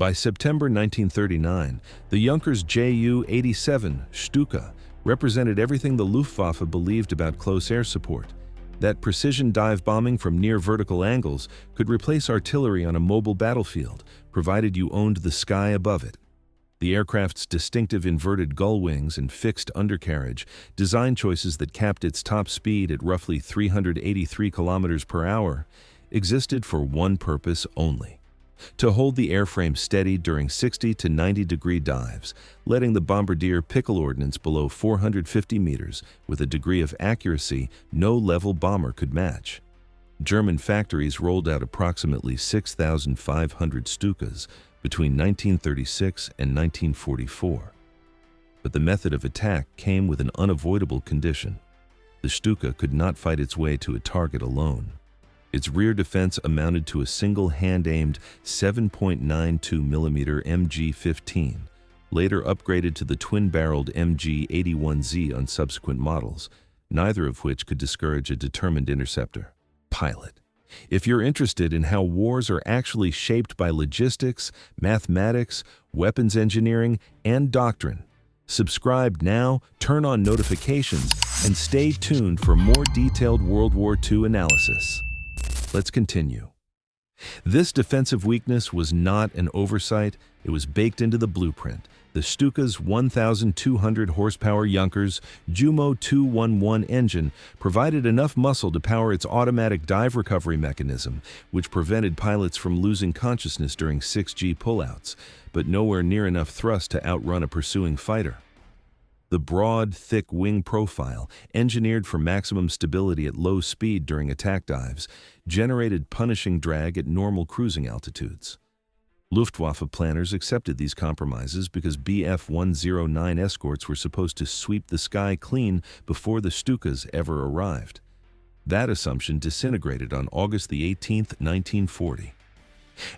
By September 1939, the Junkers Ju-87 Stuka represented everything the Luftwaffe believed about close air support. That precision dive bombing from near vertical angles could replace artillery on a mobile battlefield, provided you owned the sky above it. The aircraft's distinctive inverted gull wings and fixed undercarriage, design choices that capped its top speed at roughly 383 kilometers per hour, existed for one purpose only: to hold the airframe steady during 60 to 90-degree dives, letting the bombardier pickle ordnance below 450 meters with a degree of accuracy no level bomber could match. German factories rolled out approximately 6,500 Stukas between 1936 and 1944. But the method of attack came with an unavoidable condition. The Stuka could not fight its way to a target alone. Its rear defense amounted to a single hand-aimed 7.92mm MG-15, later upgraded to the twin-barreled MG-81Z on subsequent models, neither of which could discourage a determined interceptor pilot. If you're interested in how wars are actually shaped by logistics, mathematics, weapons engineering, and doctrine, subscribe now, turn on notifications, and stay tuned for more detailed World War II analysis. Let's continue. This defensive weakness was not an oversight, it was baked into the blueprint. The Stuka's 1,200 horsepower Junkers Jumo 211 engine provided enough muscle to power its automatic dive recovery mechanism, which prevented pilots from losing consciousness during 6G pullouts, but nowhere near enough thrust to outrun a pursuing fighter. The broad, thick wing profile, engineered for maximum stability at low speed during attack dives, generated punishing drag at normal cruising altitudes. Luftwaffe planners accepted these compromises because Bf-109 escorts were supposed to sweep the sky clean before the Stukas ever arrived. That assumption disintegrated on August 18, 1940.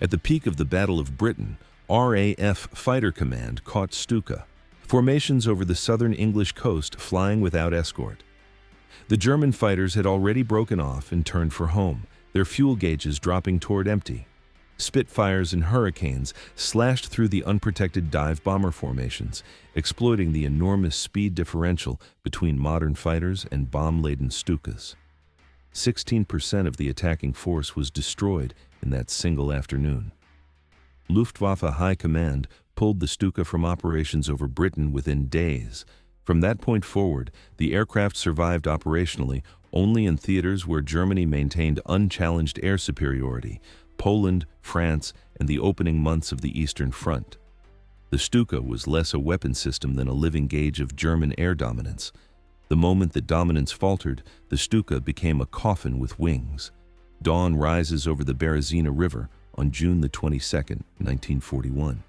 At the peak of the Battle of Britain, RAF Fighter Command caught Stuka, formations over the southern English coast flying without escort. The German fighters had already broken off and turned for home, their fuel gauges dropping toward empty. Spitfires and Hurricanes slashed through the unprotected dive bomber formations, exploiting the enormous speed differential between modern fighters and bomb-laden Stukas. 16% of the attacking force was destroyed in that single afternoon. Luftwaffe High Command pulled the Stuka from operations over Britain within days. From that point forward, the aircraft survived operationally only in theaters where Germany maintained unchallenged air superiority: Poland, France, and the opening months of the Eastern Front. The Stuka was less a weapon system than a living gauge of German air dominance. The moment that dominance faltered, the Stuka became a coffin with wings. Dawn rises over the Berezina River on June the 22nd, 1941.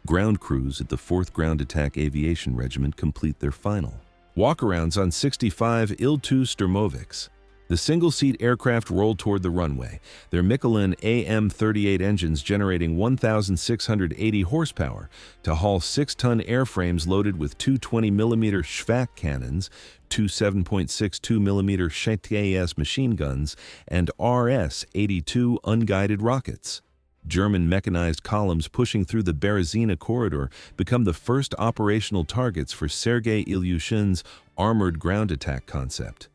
Ground crews at the 4th Ground Attack Aviation Regiment complete their final walkarounds on 65 IL-2 Sturmoviks. The single-seat aircraft rolled toward the runway, their Michelin AM-38 engines generating 1,680 horsepower to haul 6-ton airframes loaded with two 20mm Schwack cannons, two 7.62mm Schätz machine guns, and RS-82 unguided rockets. German mechanized columns pushing through the Berezina corridor become the first operational targets for Sergei Ilyushin's armored ground attack concept.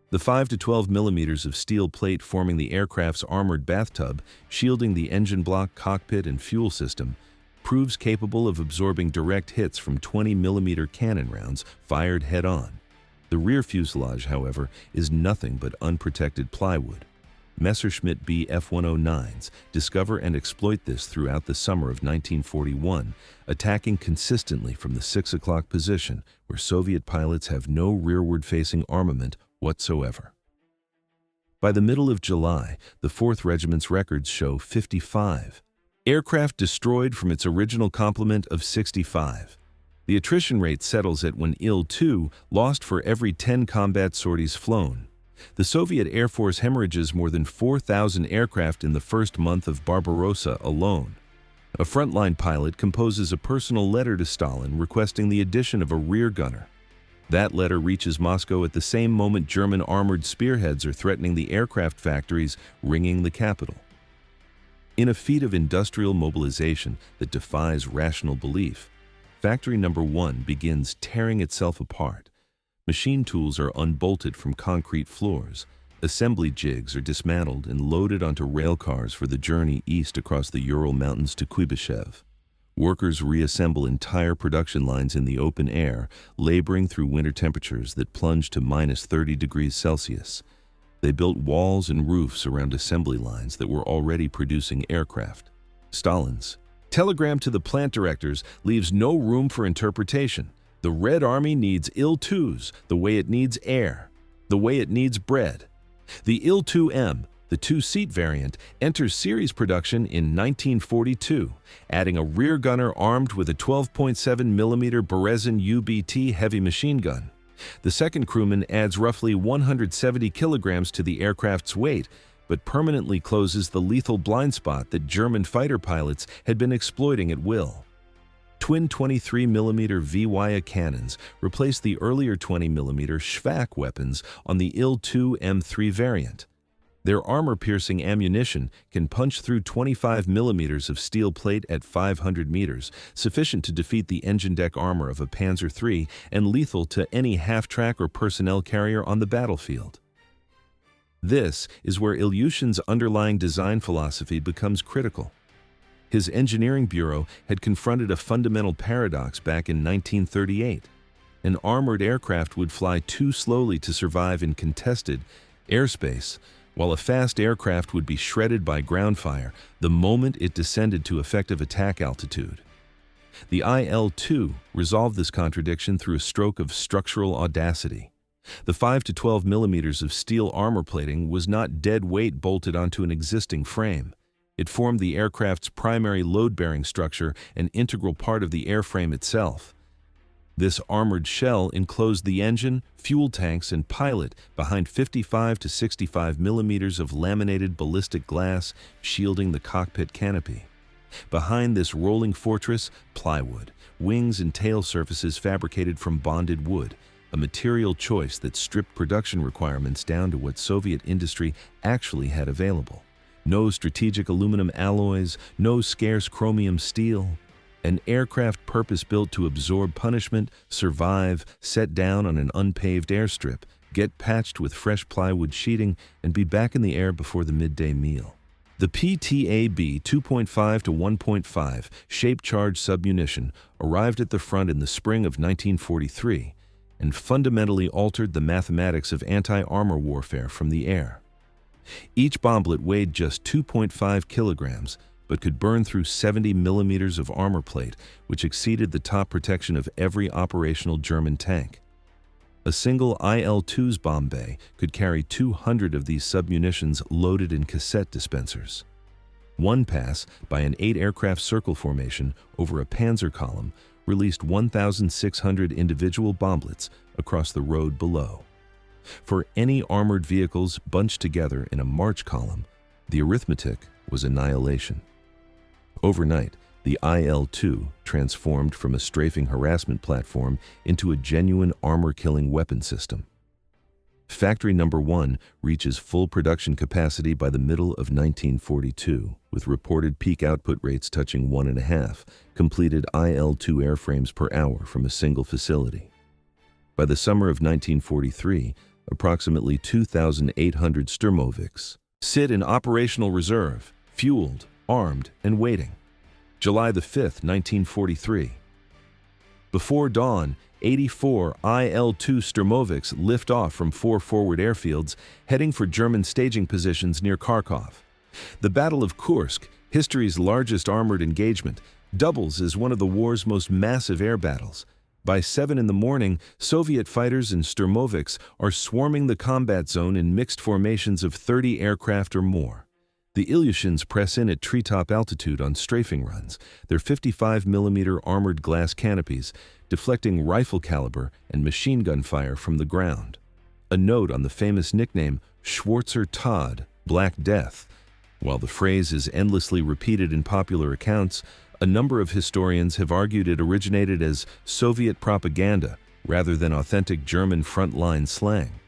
The 5 to 12 millimeters of steel plate forming the aircraft's armored bathtub, shielding the engine block, cockpit, and fuel system, proves capable of absorbing direct hits from 20mm cannon rounds fired head-on. The rear fuselage, however, is nothing but unprotected plywood. Messerschmitt Bf-109s discover and exploit this throughout the summer of 1941, attacking consistently from the 6 o'clock position, where Soviet pilots have no rearward-facing armament whatsoever. By the middle of July, the 4th Regiment's records show 55 aircraft destroyed from its original complement of 65. The attrition rate settles at when IL-2 lost for every 10 combat sorties flown. The Soviet Air Force hemorrhages more than 4,000 aircraft in the first month of Barbarossa alone. A frontline pilot composes a personal letter to Stalin requesting the addition of a rear gunner. That letter reaches Moscow at the same moment German armored spearheads are threatening the aircraft factories ringing the capital. In a feat of industrial mobilization that defies rational belief, Factory Number 1 begins tearing itself apart. Machine tools are unbolted from concrete floors. Assembly jigs are dismantled and loaded onto rail cars for the journey east across the Ural Mountains to Kuibyshev. Workers reassemble entire production lines in the open air, laboring through winter temperatures that plunge to minus 30 degrees Celsius. They built walls and roofs around assembly lines that were already producing aircraft. Stalin's telegram to the plant directors leaves no room for interpretation. The Red Army needs IL-2s the way it needs air, the way it needs bread. The IL-2M, the two-seat variant, enters series production in 1942, adding a rear gunner armed with a 12.7mm Berezin UBT heavy machine gun. The second crewman adds roughly 170 kilograms to the aircraft's weight, but permanently closes the lethal blind spot that German fighter pilots had been exploiting at will. Twin 23mm Vyaya cannons replace the earlier 20mm Shvak weapons on the IL-2 M3 variant. Their armor-piercing ammunition can punch through 25mm of steel plate at 500 meters, sufficient to defeat the engine deck armor of a Panzer III and lethal to any half-track or personnel carrier on the battlefield. This is where Ilyushin's underlying design philosophy becomes critical. His engineering bureau had confronted a fundamental paradox back in 1938. An armored aircraft would fly too slowly to survive in contested airspace, while a fast aircraft would be shredded by ground fire the moment it descended to effective attack altitude. The IL-2 resolved this contradiction through a stroke of structural audacity. The 5 to 12 millimeters of steel armor plating was not dead weight bolted onto an existing frame. It formed the aircraft's primary load-bearing structure, an integral part of the airframe itself. This armored shell enclosed the engine, fuel tanks, and pilot behind 55 to 65 millimeters of laminated ballistic glass shielding the cockpit canopy. Behind this rolling fortress, plywood, wings and tail surfaces fabricated from bonded wood, a material choice that stripped production requirements down to what Soviet industry actually had available. No strategic aluminum alloys, no scarce chromium steel. An aircraft purpose-built to absorb punishment, survive, set down on an unpaved airstrip, get patched with fresh plywood sheeting, and be back in the air before the midday meal. The PTAB 2.5 to 1.5 shape-charged submunition arrived at the front in the spring of 1943 and fundamentally altered the mathematics of anti-armor warfare from the air. Each bomblet weighed just 2.5 kilograms, but could burn through 70 millimeters of armor plate, which exceeded the top protection of every operational German tank. A single IL-2's bomb bay could carry 200 of these submunitions loaded in cassette dispensers. One pass by an 8-aircraft circle formation over a panzer column released 1,600 individual bomblets across the road below. For any armored vehicles bunched together in a march column, the arithmetic was annihilation. Overnight, the IL-2 transformed from a strafing harassment platform into a genuine armor-killing weapon system. Factory Number 1 reaches full production capacity by the middle of 1942, with reported peak output rates touching 1.5 completed IL-2 airframes per hour from a single facility. By the summer of 1943, approximately 2,800 Sturmoviks sit in operational reserve, fueled, armed, and waiting. July the 5th, 1943. Before dawn, 84 IL-2 Sturmoviks lift off from 4 forward airfields, heading for German staging positions near Kharkov. The Battle of Kursk, history's largest armored engagement, doubles as one of the war's most massive air battles. By 7 in the morning, Soviet fighters and Sturmoviks are swarming the combat zone in mixed formations of 30 aircraft or more. The Ilyushins press in at treetop altitude on strafing runs, their 55mm armored glass canopies deflecting rifle caliber and machine gun fire from the ground. A note on the famous nickname Schwarzer Tod, Black Death. While the phrase is endlessly repeated in popular accounts, a number of historians have argued it originated as Soviet propaganda rather than authentic German frontline slang.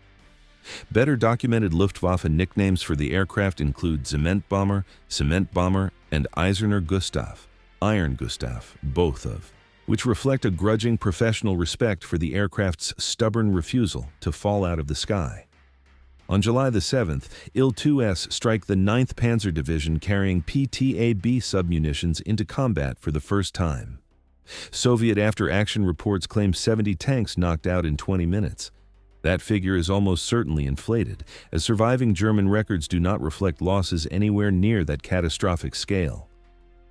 Better documented Luftwaffe nicknames for the aircraft include Cement Bomber, and Eiserner Gustav, Iron Gustav, both of, which reflect a grudging professional respect for the aircraft's stubborn refusal to fall out of the sky. On July the 7th, IL-2s strike the 9th Panzer Division carrying PTAB submunitions into combat for the first time. Soviet after-action reports claim 70 tanks knocked out in 20 minutes. That figure is almost certainly inflated, as surviving German records do not reflect losses anywhere near that catastrophic scale.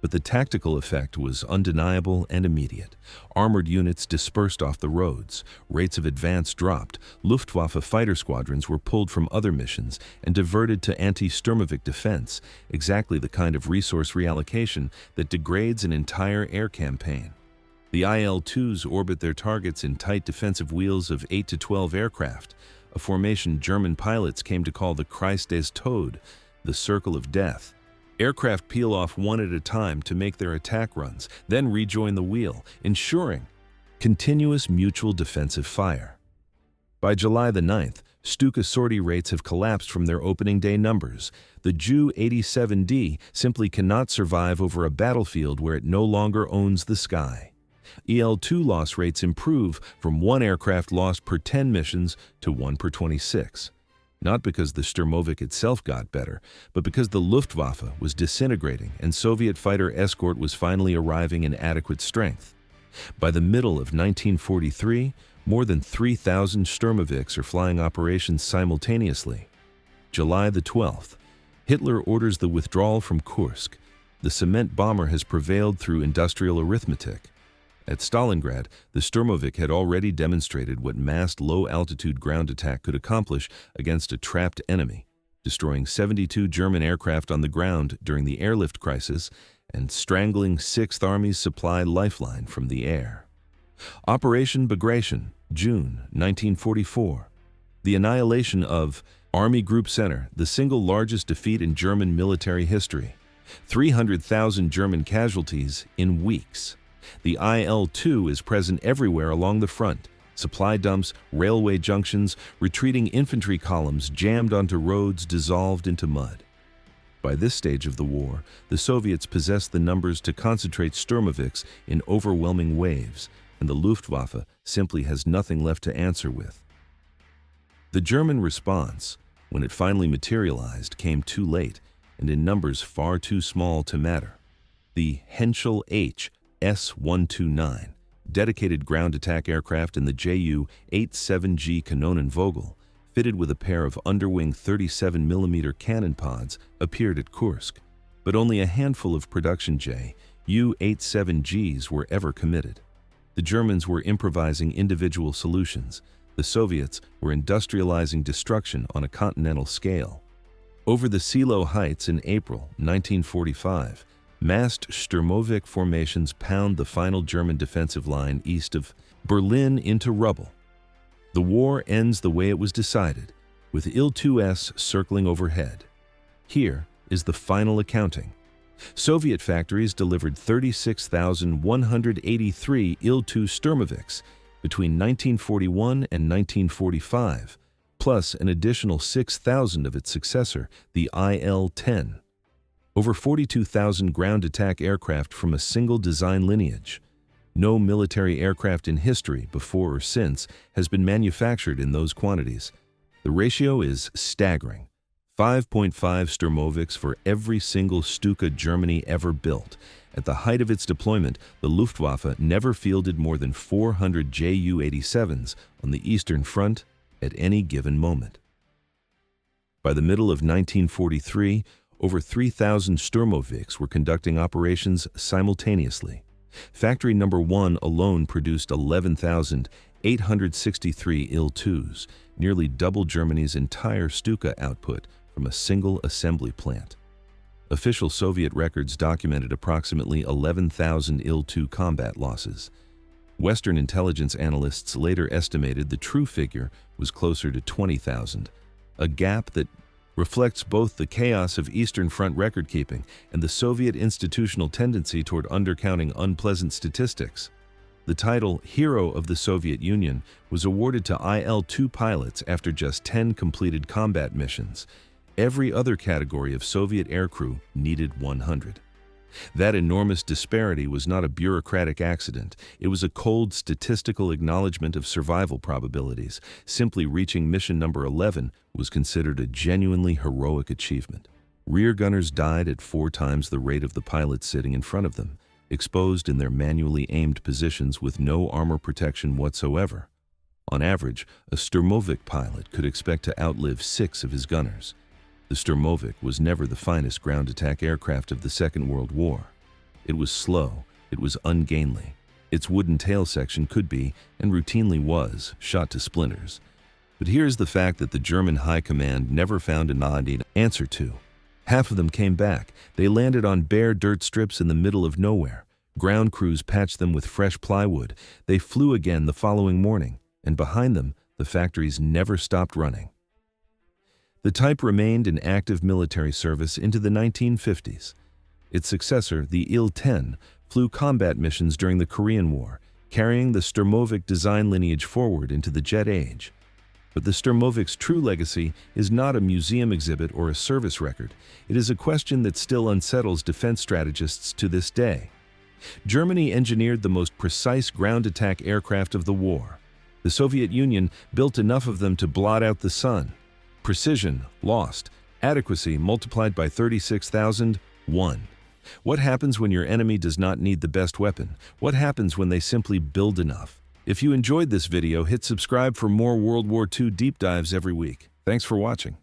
But the tactical effect was undeniable and immediate. Armored units dispersed off the roads, rates of advance dropped, Luftwaffe fighter squadrons were pulled from other missions and diverted to anti-Sturmovik defense, exactly the kind of resource reallocation that degrades an entire air campaign. The IL-2s orbit their targets in tight defensive wheels of 8 to 12 aircraft, a formation German pilots came to call the Kreis des Todes, the Circle of Death. Aircraft peel off one at a time to make their attack runs, then rejoin the wheel, ensuring continuous mutual defensive fire. By July the 9th, Stuka sortie rates have collapsed from their opening day numbers. The Ju-87D simply cannot survive over a battlefield where it no longer owns the sky. IL-2 loss rates improve from 1 aircraft lost per 10 missions to 1 per 26. Not because the Sturmovik itself got better, but because the Luftwaffe was disintegrating and Soviet fighter escort was finally arriving in adequate strength. By the middle of 1943, more than 3,000 Sturmoviks are flying operations simultaneously. July the 12th, Hitler orders the withdrawal from Kursk. The cement bomber has prevailed through industrial arithmetic. At Stalingrad, the Sturmovik had already demonstrated what massed low-altitude ground attack could accomplish against a trapped enemy, destroying 72 German aircraft on the ground during the airlift crisis and strangling 6th Army's supply lifeline from the air. Operation Bagration, June 1944. The annihilation of Army Group Center, the single largest defeat in German military history. 300,000 German casualties in weeks. The IL-2 is present everywhere along the front. Supply dumps, railway junctions, retreating infantry columns jammed onto roads dissolved into mud. By this stage of the war, the Soviets possess the numbers to concentrate Sturmoviks in overwhelming waves, and the Luftwaffe simply has nothing left to answer with. The German response, when it finally materialized, came too late and in numbers far too small to matter. The Henschel S-129, dedicated ground attack aircraft in the Ju-87G Kanonenvogel, fitted with a pair of underwing 37mm cannon pods, appeared at Kursk, but only a handful of production Ju-87Gs were ever committed. The Germans were improvising individual solutions. The Soviets were industrializing destruction on a continental scale. Over the Silo Heights in April 1945, massed Sturmovik formations pound the final German defensive line east of Berlin into rubble. The war ends the way it was decided, with IL-2s circling overhead. Here is the final accounting. Soviet factories delivered 36,183 IL-2 Sturmoviks between 1941 and 1945, plus an additional 6,000 of its successor, the IL-10. Over 42,000 ground attack aircraft from a single design lineage. No military aircraft in history, before or since, has been manufactured in those quantities. The ratio is staggering. 5.5 Sturmoviks for every single Stuka Germany ever built. At the height of its deployment, the Luftwaffe never fielded more than 400 Ju-87s on the Eastern Front at any given moment. By the middle of 1943, over 3,000 Sturmoviks were conducting operations simultaneously. Factory number 1 alone produced 11,863 IL-2s, nearly double Germany's entire Stuka output from a single assembly plant. Official Soviet records documented approximately 11,000 IL-2 combat losses. Western intelligence analysts later estimated the true figure was closer to 20,000, a gap that reflects both the chaos of Eastern Front record-keeping and the Soviet institutional tendency toward undercounting unpleasant statistics. The The title Hero of the Soviet Union was awarded to IL-2 pilots after just 10 completed combat missions. Every other category of Soviet aircrew needed 100. That enormous disparity was not a bureaucratic accident. It was a cold statistical acknowledgement of survival probabilities. Simply reaching mission number 11 was considered a genuinely heroic achievement. Rear gunners died at 4 times the rate of the pilots sitting in front of them, exposed in their manually aimed positions with no armor protection whatsoever. On average, a Sturmovik pilot could expect to outlive 6 of his gunners. The Sturmovik was never the finest ground attack aircraft of the Second World War. It was slow, it was ungainly. Its wooden tail section could be, and routinely was, shot to splinters. But here's the fact that the German High Command never found an answer to. Half of them came back. They landed on bare dirt strips in the middle of nowhere. Ground crews patched them with fresh plywood. They flew again the following morning, and behind them, the factories never stopped running. The type remained in active military service into the 1950s. Its successor, the IL-10, flew combat missions during the Korean War, carrying the Sturmovik design lineage forward into the jet age. But the Sturmovik's true legacy is not a museum exhibit or a service record. It is a question that still unsettles defense strategists to this day. Germany engineered the most precise ground attack aircraft of the war. The Soviet Union built enough of them to blot out the sun. Precision, lost. Adequacy, multiplied by 36,000, won. What happens when your enemy does not need the best weapon? What happens when they simply build enough? If you enjoyed this video, hit subscribe for more World War II deep dives every week. Thanks for watching.